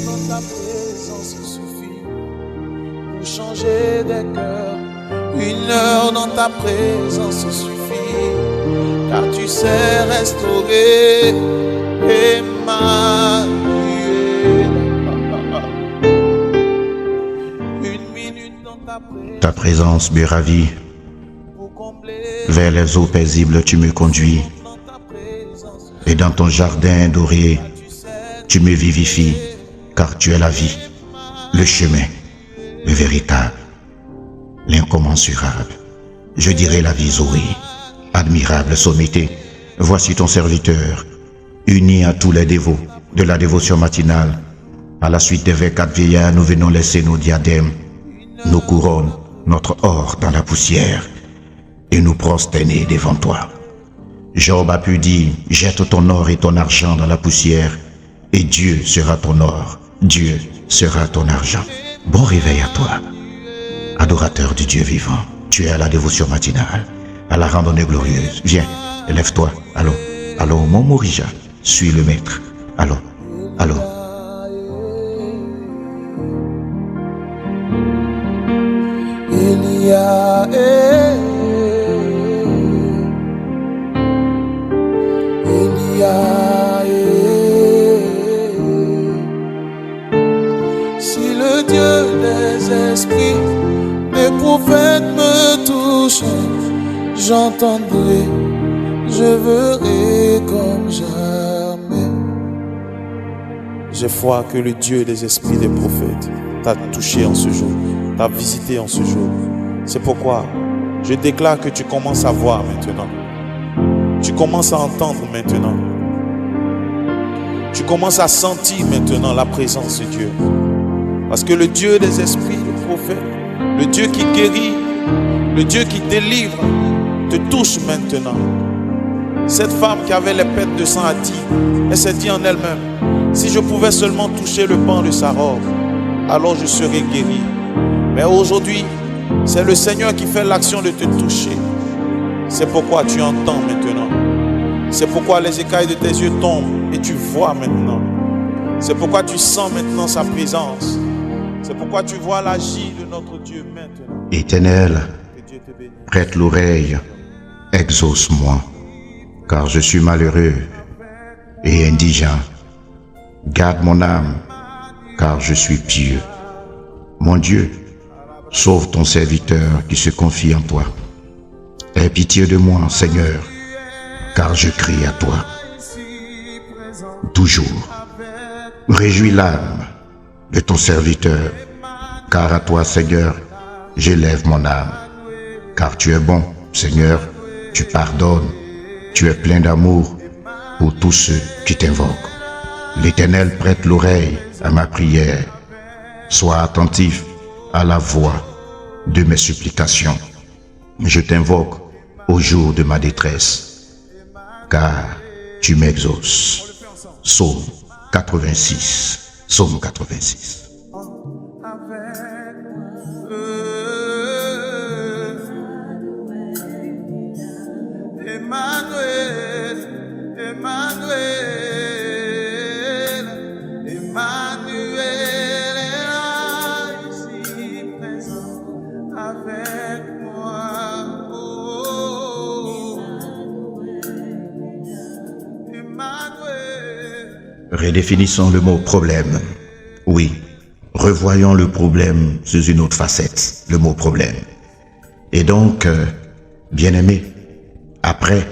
Dans ta présence suffit pour changer des cœurs. 1 heure dans ta présence suffit, car tu sais restaurer. Emmanuel. 1 minute dans ta présence. Ta présence me ravit. Vers les eaux paisibles tu me conduis. Et dans ton jardin doré, tu me vivifies, car tu es la vie, le chemin, le véritable, l'incommensurable. Je dirai la vie Zoé, admirable sommité. Voici ton serviteur, uni à tous les dévots de la dévotion matinale. À la suite des 24 vieillards, nous venons laisser nos diadèmes, nos couronnes, notre or dans la poussière, et nous prosterner devant toi. Job a pu dire, jette ton or et ton argent dans la poussière, et Dieu sera ton or, Dieu sera ton argent. Bon réveil à toi, adorateur du Dieu vivant. Tu es à la dévotion matinale, à la randonnée glorieuse. Viens, lève-toi. Allons, allons, mon Morija, suis le maître. Allons, allons. Si le Dieu des esprits, des prophètes me touchent, j'entendrai, je verrai comme jamais. J'ai foi que le Dieu des esprits, des prophètes t'a touché en ce jour, t'a visité en ce jour. C'est pourquoi je déclare que tu commences à voir maintenant. Tu commences à entendre maintenant. Tu commences à sentir maintenant la présence de Dieu. Parce que le Dieu des esprits, des prophètes, le Dieu qui guérit, le Dieu qui délivre, te touche maintenant. Cette femme qui avait les pertes de sang a dit, elle s'est dit en elle-même, si je pouvais seulement toucher le pan de sa robe, alors je serais guéri. Mais aujourd'hui, c'est le Seigneur qui fait l'action de te toucher. C'est pourquoi tu entends maintenant. C'est pourquoi les écailles de tes yeux tombent et tu vois maintenant. C'est pourquoi tu sens maintenant sa présence. C'est pourquoi tu vois l'agir de notre Dieu maintenant. Éternel, prête l'oreille, exauce-moi, car je suis malheureux et indigent. Garde mon âme, car je suis pieux. Mon Dieu, sauve ton serviteur qui se confie en toi. Aie pitié de moi, Seigneur, car je crie à toi. Toujours, réjouis l'âme de ton serviteur, car à toi, Seigneur, j'élève mon âme. Car tu es bon, Seigneur, tu pardonnes, tu es plein d'amour pour tous ceux qui t'invoquent. L'Éternel prête l'oreille à ma prière. Sois attentif à la voix de mes supplications. Je t'invoque au jour de ma détresse, car tu m'exauces. Psaume 86. Psaume 86. Emmanuel, Emmanuel, Emmanuel est là, ici présent avec moi. Oh, Emmanuel. Redéfinissons le mot problème. Oui, revoyons le problème sous une autre facette, le mot problème. Et donc, bien-aimé, après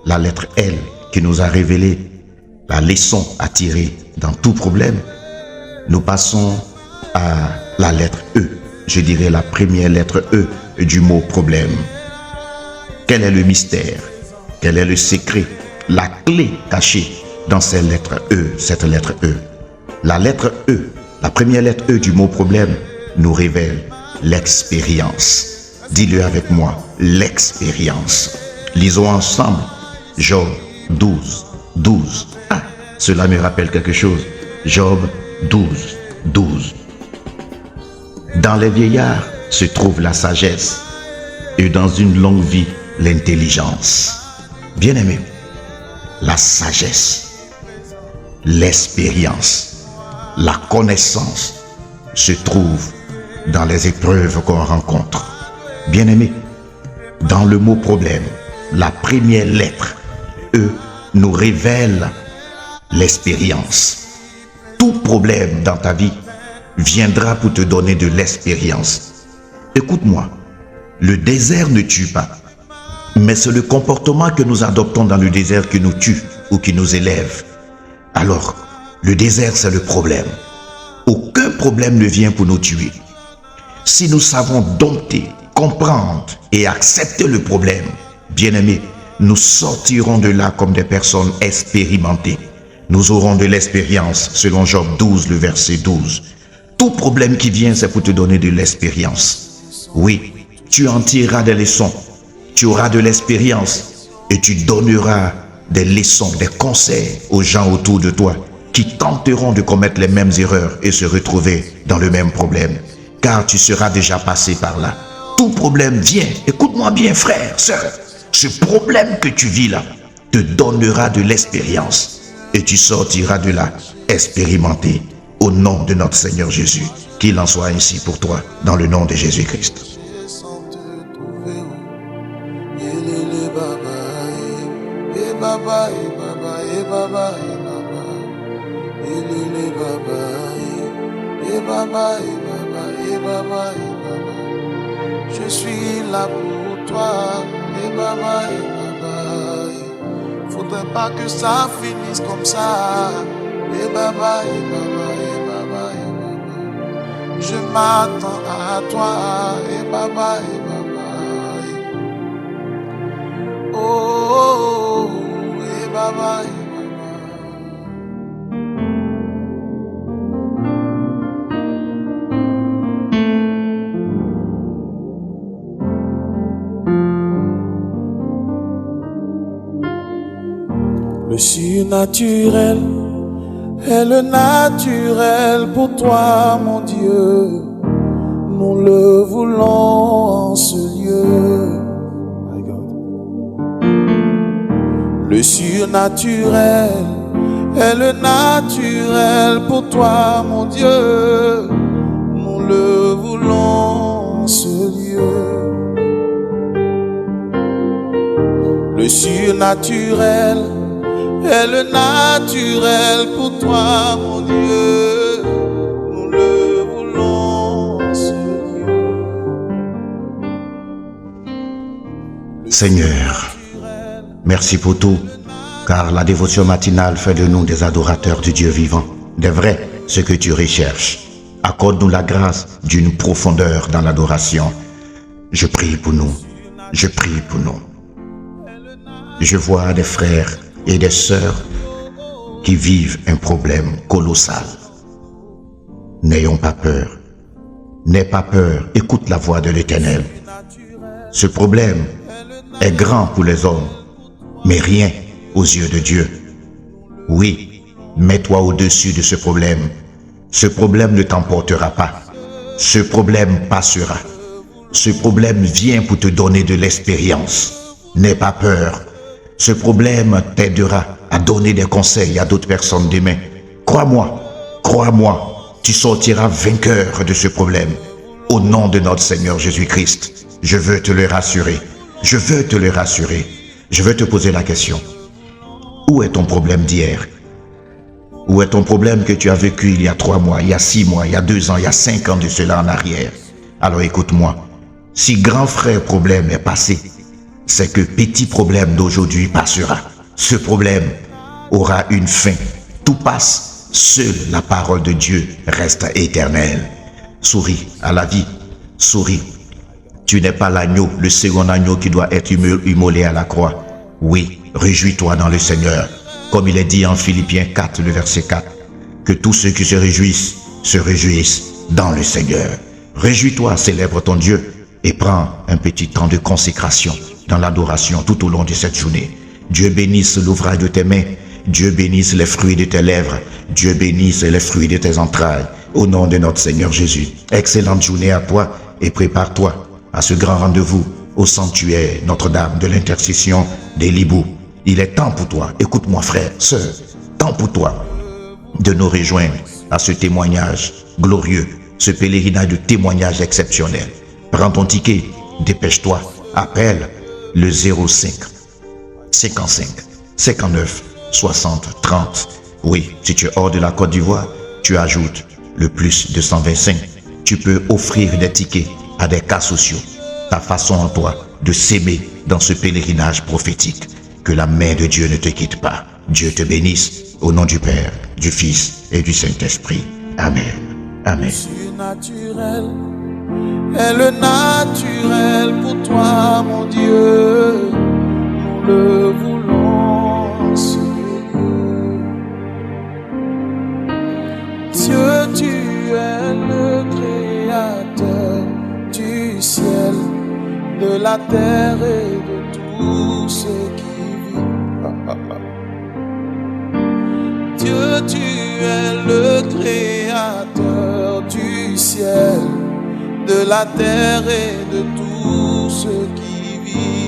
la lettre L qui nous a révélé la leçon à tirer dans tout problème, nous passons à la lettre E. Je dirais la première lettre E du mot problème. Quel est le mystère? Quel est le secret? La clé cachée dans cette lettre E, La lettre E, la première lettre E du mot problème nous révèle l'expérience. Dis-le avec moi, l'expérience. Lisons ensemble Job 12, 12. Ah, cela me rappelle quelque chose. Job 12, 12. Dans les vieillards se trouve la sagesse et dans une longue vie l'intelligence. Bien-aimé, la sagesse. l'expérience, la connaissance se trouve dans les épreuves qu'on rencontre. Bien-aimés, dans le mot problème, la première lettre, E, nous révèle l'expérience. Tout problème dans ta vie viendra pour te donner de l'expérience. Écoute-moi, le désert ne tue pas, mais c'est le comportement que nous adoptons dans le désert qui nous tue ou qui nous élève. Alors, le désert, c'est le problème. Aucun problème ne vient pour nous tuer. Si nous savons dompter, comprendre et accepter le problème, bien-aimés, nous sortirons de là comme des personnes expérimentées. Nous aurons de l'expérience, selon Job 12, le verset 12. Tout problème qui vient, c'est pour te donner de l'expérience. Oui, tu en tireras des leçons, tu auras de l'expérience et tu donneras des leçons, des conseils aux gens autour de toi qui tenteront de commettre les mêmes erreurs et se retrouver dans le même problème. Car tu seras déjà passé par là. Tout problème vient, écoute-moi bien frère, sœur, ce problème que tu vis là te donnera de l'expérience et tu sortiras de là expérimenté au nom de notre Seigneur Jésus. Qu'il en soit ainsi pour toi dans le nom de Jésus-Christ. Je suis là pour toi, faudrait pas que ça finisse comme ça, je m'attends à toi, oh, le surnaturel est le naturel pour toi, mon Dieu. Nous le voulons en ce lieu. My God. Le surnaturel est le naturel pour toi, mon Dieu. Nous le voulons en ce lieu. Le surnaturel est le naturel pour toi, mon Dieu. Nous le voulons en ce lieu. Seigneur, merci pour tout, car la dévotion matinale fait de nous des adorateurs du Dieu vivant, des vrais, ce que tu recherches. Accorde-nous la grâce d'une profondeur dans l'adoration. Je prie pour nous, je prie pour nous. Je vois des frères et des sœurs qui vivent un problème colossal. N'ayons pas peur. N'aie pas peur. Écoute la voix de l'Éternel. Ce problème est grand pour les hommes, mais rien aux yeux de Dieu. Oui, mets-toi au-dessus de ce problème. Ce problème ne t'emportera pas. Ce problème passera. Ce problème vient pour te donner de l'expérience. N'aie pas peur. Ce problème t'aidera à donner des conseils à d'autres personnes demain. Crois-moi, tu sortiras vainqueur de ce problème. Au nom de notre Seigneur Jésus-Christ, je veux te le rassurer. Je veux te le rassurer. Je veux te poser la question. Où est ton problème d'hier? Où est ton problème que tu as vécu il y a 3 mois, il y a 6 mois, il y a 2 ans, il y a 5 ans de cela en arrière? Alors écoute-moi. Si grand frère problème est passé, c'est que petit problème d'aujourd'hui passera. Ce problème aura une fin. Tout passe. Seule la parole de Dieu reste éternelle. Souris à la vie. Souris. Tu n'es pas l'agneau, le second agneau qui doit être immolé à la croix. Oui, réjouis-toi dans le Seigneur. Comme il est dit en Philippiens 4, le verset 4. Que tous ceux qui se réjouissent dans le Seigneur. Réjouis-toi, célèbre ton Dieu et prends un petit temps de consécration dans l'adoration tout au long de cette journée. Dieu bénisse l'ouvrage de tes mains. Dieu bénisse les fruits de tes lèvres. Dieu bénisse les fruits de tes entrailles. Au nom de notre Seigneur Jésus. Excellente journée à toi et prépare-toi à ce grand rendez-vous au sanctuaire Notre-Dame de l'Intercession des Libous. Il est temps pour toi. Écoute-moi frère, sœur. Temps pour toi de nous rejoindre à ce témoignage glorieux, ce pèlerinage de témoignage exceptionnel. Prends ton ticket, dépêche-toi, appelle le 05 55 59 60 30. Oui, si tu es hors de la Côte d'Ivoire, tu ajoutes le plus 225. Tu peux offrir des tickets à des cas sociaux. Ta façon en toi de s'aimer dans ce pèlerinage prophétique. Que la main de Dieu ne te quitte pas. Dieu te bénisse au nom du Père, du Fils et du Saint-Esprit. Amen. Amen. Le surnaturel est le naturel pour toi, mon Dieu. Nous le voulons, ce Dieu, tu es le créateur du ciel, de la terre et de tout ce qui vit. Dieu, tu es le créateur du ciel, de la terre et de tout ce qui vit.